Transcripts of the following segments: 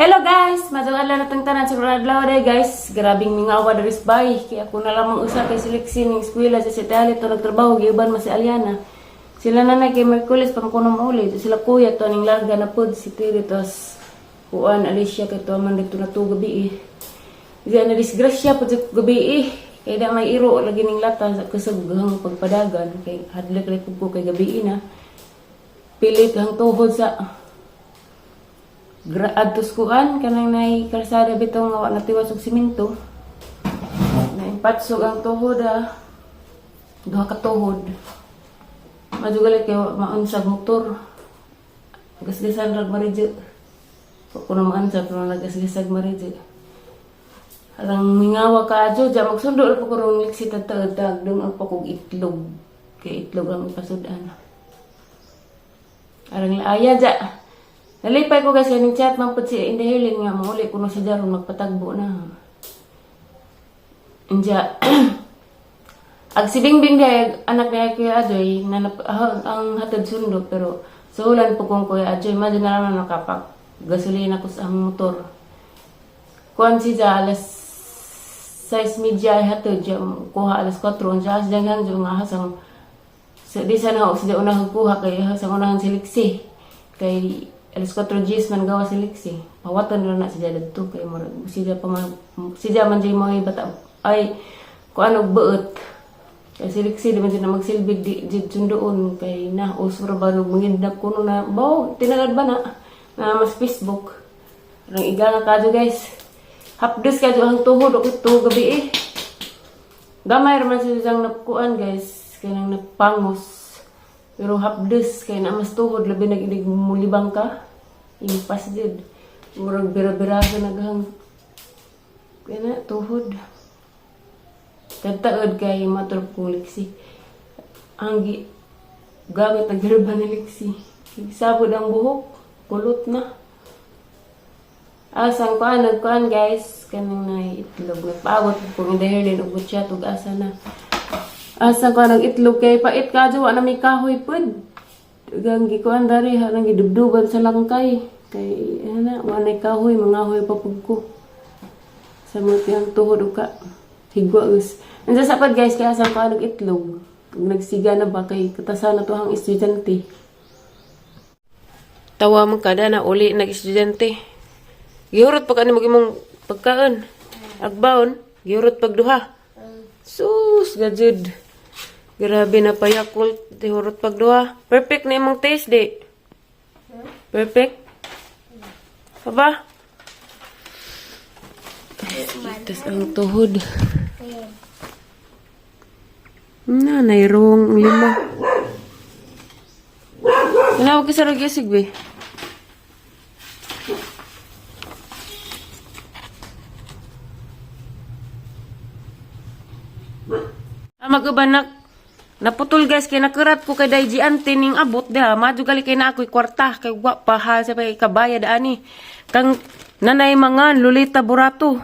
Hello guys! Madung adlaw natang tanan sa adlaw day guys. Grabing mingawa dari bay. Kaya ako na lamang usa kay seleksi ning eskwela sa Sitali to nagtrabaho giuban man si Aliana. Sila na kay Merkulis pangkuno mauli. Sila kuya to ning larga na pud si Tiritos. Kuan Alicia kay to man dito na to gabi. Diya na disgrasya pud gabi. Kay da may iro lagi ning lata sa kasaghang pagpadagan kay hadlok lay pud ko kay gabi na. Pilit ang tuhod sa adtos kuan kanang nay kalsada bitong nga wala tiwas og simento. Naimpatsog ang tuhod duha ka tuhod. Madugal kay maansag motor. Gasgasan rag maridje. Kuno maansag pero nagasgasag maridje. Alang mingawa ka adyo ja magsundo ra ko rong liksi tatag dong ang pakog itlog. Kay itlog ang ipasudan. Arang laaya ja. Nalipay ko guys yung chat man po si Indahilin nga mauli kuno sa jaron magpatagbo na. Inja ag si Bingbing day anak niya kay Ajoy na ang hatod sundo pero sulan po kong kuya Ajoy madyo na naman nakapak gasolina ko sa motor. Kuan si ja alas 6:30 ay hatod jam kuha alas 4 unsa jangan jo nga hasang di sana ako sa unang kuha kay hasang unang siliksi kay alas 4 Gs man gawa si Lixie. Pawatan na siya dito kay murag siya pa man siya man jay mo bata ay kuan og beut. Kay si Lixie di man siya magsilbig di sundoon kay na usura ba mangindap kuno na baw tinagad ba na mas Facebook. Rang igala kadto guys. Hapdos kadto ang tuhod og ito gabi Gamay ra man siya sang nakuan guys kanang napangos. Pero hapdes kay na mas tuhod labi nagilig mulibang ka. Impas jud. Murag bira-bira ka naghang kaya na tuhod. Tagtaod kay motor ko Lixie. Ang gamit ang garba ni Lixie. Sabod ang buhok. Kulot na. Asang kuan guys. Kanang na itlog. Nagpaabot kung Indahilin og butya tug asa na. Asa ka nang itlog kay pait ka jo na may kahoy pud. Gang gikuan dari harang gidubduban sa langkay. Kay ana wa nay kahoy mangahoy pa pud ko. Sa mo tiyang tuhod ka. Higwa us. Ansa sapad guys kay asa ka nang itlog. Nagsiga na ba kay katasan na to hang estudyante. Tawa man kada na uli nag estudyante. Gihurot pa kani magimong pagkaon. Agbaon, gihurot pagduha. Sus gajud. Grabe na pa Yakult, tihurot pagduha. Perfect na imong taste, di? Perfect? Aba? Itas ang tuhod. Na, nairong 5. Tinawag ka sa ragyasig, be? Magabanak. Naputol guys kay nakerat ko kay Daiji ante ning abot da madu gali kay na ako'y kwarta kay wa pa ha sa kay kabayad ani kang nanay mangan Lolita Burato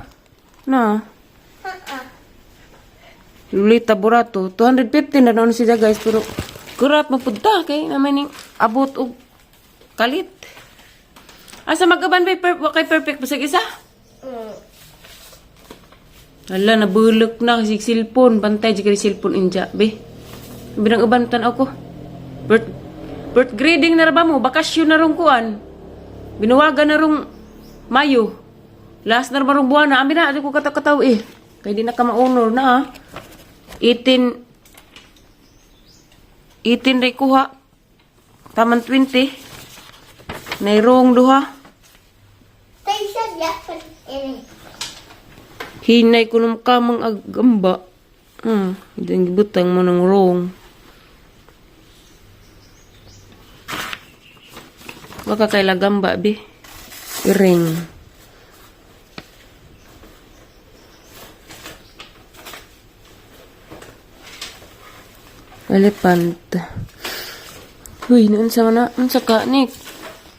na Lolita Burato 250 na noon siya guys pero kerat mapunta kay naman ning abot og kalit asa magaban ba kay perfect basag isa hala nabulok na kasi cellphone pantay jika cellphone inja be binang uban tanaw ko. Birth grading na ra ba mo? Bakasyon na rong kuan. Binuwagan na rong Mayo. Last na rong buwan na. Amin na, ati ko kataw eh. Kaya di na ka ma-honor na ha. 18 ray kuha. Taman 20. Nairong duha. Hinay ko nung kamang agamba. Hindi butang mo ng wrong. Baka kay lagamba, be. Ring. Elephant. Uy, noon sa mana? Noon sa kanik.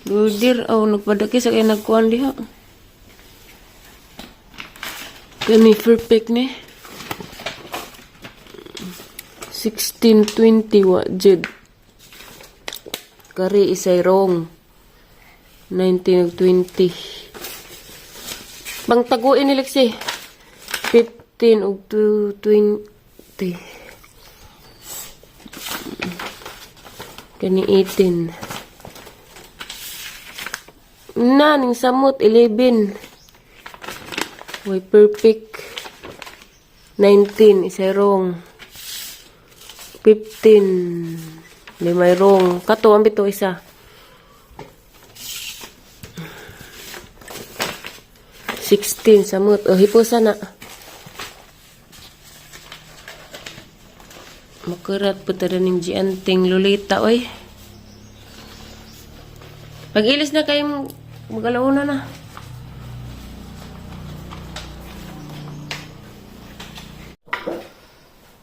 Gudir. Nagpadaki sa kaya nagkuhan diha. Kami perfect ni. 1620 wa jud. Kari isay wrong. 19 ug 20. Bang taguin ni Lexi. 15 ug 20. Kani 18. Ning samot 11. Way perfect. 19 isa wrong. 15 limay wrong. Kato ang bito isa. 16 samot. O hipusa na. Makurat po tada ng gianting Lolita oy. Pag-ilis na kayong magalauna na.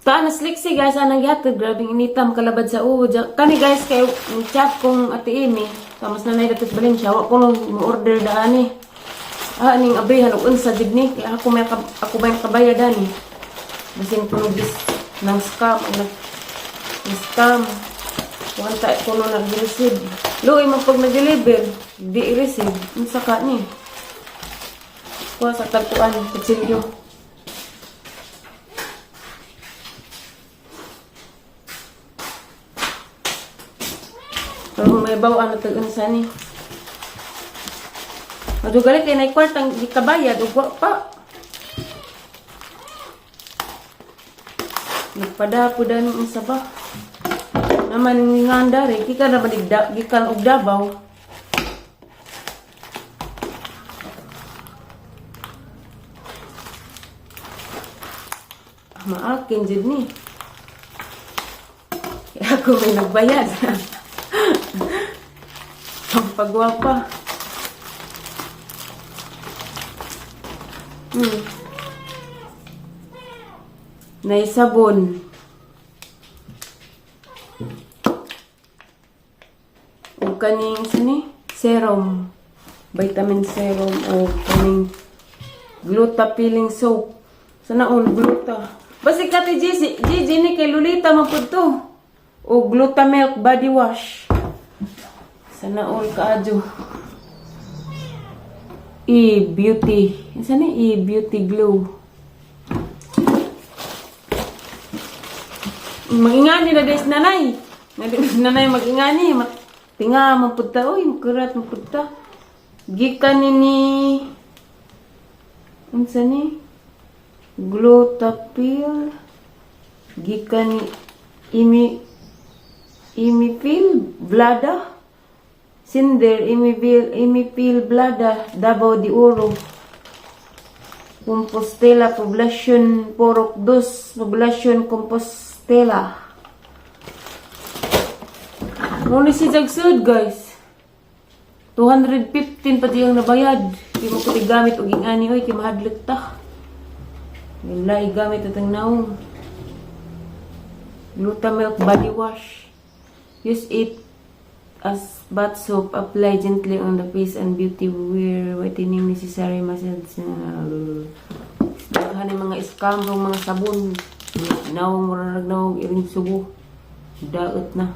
Tanas Lexi guys, anang yatod, grabing initam kalabad sa uod. Kani guys, kayo chat kong ati Amy, kamas na naidatot balin siya, wak ko nung order daan eh. Aning abrihan, unsa jud ni, kaya ako may kabaya daan eh. Basin ko nang scam, scam. Wanta ko nung nag-receive. Luoy mo pag nag-deliver, di i-receive, unsa ka ni. Kuha sa tagpuan, kutsilyo. Pero may bawaan na tag-unsa ni. Madugali kay nay kwartang di kabayad ug wa pa. Nagpadapodan unsa ba? Naman nganda re kika na baligda gikan og Davao. Maakin jud ni. Kaya ako may nagbayad. Ang pagwapa. Naisabon. O kaning sini serum, vitamin serum o kaning gluta peeling soap. Sana all gluta. Basi kati Gigi ni kay Lolita mapud to. O gluta milk body wash. Sana all kaadyo. E-beauty. Sana E-beauty glow. Magingani na des nanay. Nanay magingani. Tinga mapunta. Uy, makurat mapunta. Gikan ni unsa ni? Glutapil. Gikan ni Imipil Blada. Cinder Imipil Blada Davao de Oro. Compostela Poblacion Porok 2 Poblacion Compostela. Muna si Jagsud guys. 215 pati yung nabayad. Di mo ko gamit og ingani oy kay mahadlok ta. Wala igamit atang naong. Glutamilk body wash. Use it as bath soap. Apply gently on the face and beauty wear whitening necessary massage. Daghan mga scam rong mga sabon. Nawong mura nagnawong iring subo. Daot na.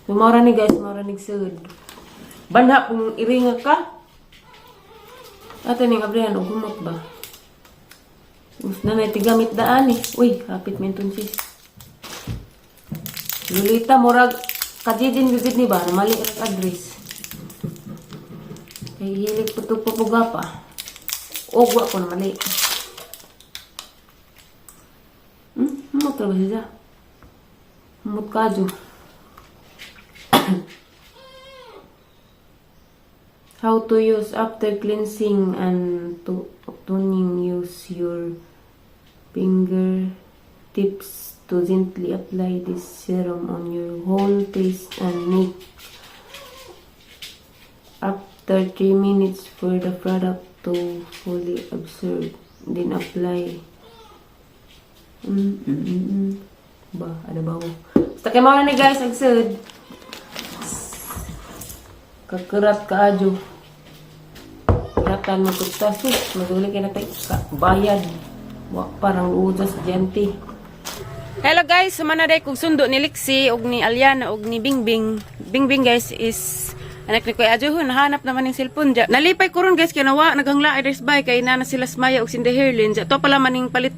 So, maura ni guys, maura ni sud. Banha kung iringa ka. Ato ning abrihan og humot ba? Mas na tigamit daan eh. Uy, kapit menton sis. Lolita, murag kadidin gugid ni ba? Mali ang address. Kay hilig po ito pupuga pa. Ogwa ko na mali. Humot ka ba siya? Humot ka dyo. How to use after cleansing and toning. Use your fingertips to gently apply this serum on your whole face and neck. After 3 minutes for the product to fully absorb, then apply. Ba, ada bau. Basta kay mga ni guys, agsud. Kakerat ka adyo. Kiratan mo kutta sus. Maduli ka na tayo bayad. Wak parang udas diyante. Hello guys, sumana day kung sundo ni Lixie og ni Aliana og ni Bingbing. Bingbing guys is anak ni Kuya Adjo, nahanap naman ng cellphone dya. Nalipay ko ron guys, kaya nawa, naghangla address by, kay na sila Smaya og Cindy Herlin. Dya, to pala maning palit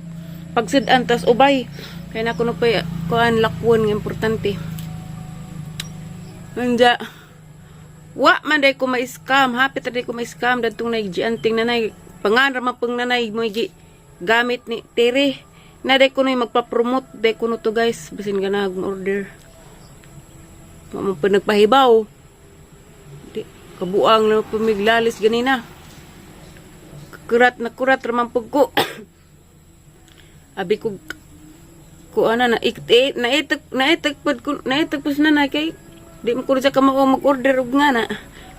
pagsudan, tas ubay. Kaya na kuno pa kuan lakwon nga importante. Dya, wa man day ko ma-scam, hapit day ko ma-scam, dadtong nagjianting nanay, panganra mapang nanay mo gamit ni Tere. Na day ko na magpa-promote, day ko to guys, basin ka na order. Mamang pa nagpahibaw. Di, kabuang na pumiglalis ganina. Kurat na kurat ramang pagko. Abi ko, ana na, naitag pas na kay, di mo ko rin ka mag-order og nga na.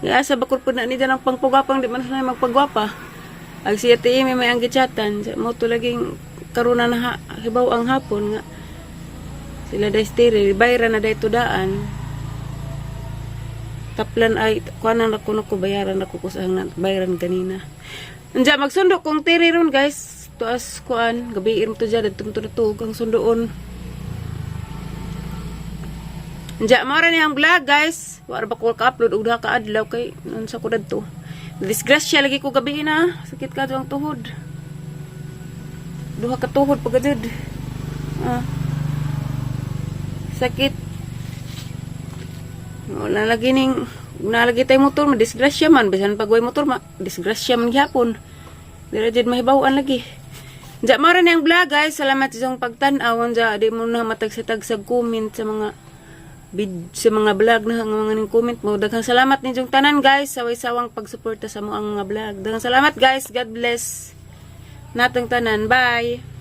Asa bakor po na nila ng pangpagwapang, di man na magpagwapa. Ag siya tiyo may ang gichatan, mo to laging karuna na hibaw ang hapon nga sila day stiri bayra na day tudaan taplan ay kuanan ako ko bayaran ako kusang bayaran kanina anja magsundo kong tiri ron guys tuas kuan gabi mo to dyan datong tunatug ang sundoon anja mara ni ang vlog guys wala ba ko ka-upload og duha ka adlaw kay nun sa kudad to disgrasya lagi ko gabi na sakit ka ang tuhod duha ka tuhod pagadud. Sakit. Wala lagi ning nalagi tay motor madisgrasya man bisan pagway motor disgrasya man gyapon. Dira jud mahibaw-an lagi. Dya mara ni ang vlog guys. Salamat sa pagtan-aw dya di mo na matag-satag sa comment sa mga vlog na mga ning comment mo. Daghang salamat ninyong tanan guys sa way-sawang pagsuporta sa mo ang mga vlog. Daghang salamat guys. God bless. Natang tanan. Bye!